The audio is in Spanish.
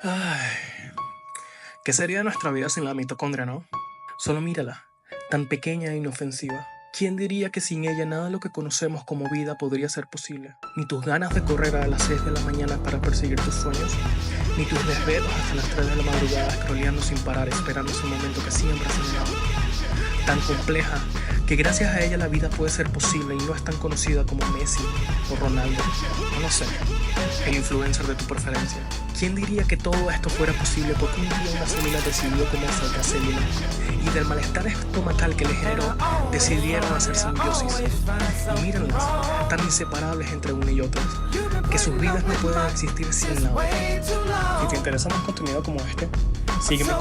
Ay, ¿qué sería de nuestra vida sin la mitocondria, no? Solo mírala, tan pequeña e inofensiva. ¿Quién diría que sin ella nada de lo que conocemos como vida podría ser posible? Ni tus ganas de correr a las 6 de la mañana para perseguir tus sueños, ni tus desvelos hasta las 3 de la madrugada scrolleando sin parar esperando ese momento que siempre has anhelado. Tan compleja que gracias a ella la vida puede ser posible y no es tan conocida como Messi o Ronaldo, o no sé, el influencer de tu preferencia. ¿Quién diría que todo esto fuera posible porque un día una célula decidió comerse a otra célula y del malestar estomacal que le generó decidieron hacer simbiosis? Y mírenlas, tan inseparables entre una y otra, que sus vidas no pueden existir sin la otra. Si te interesa más contenido como este, sígueme.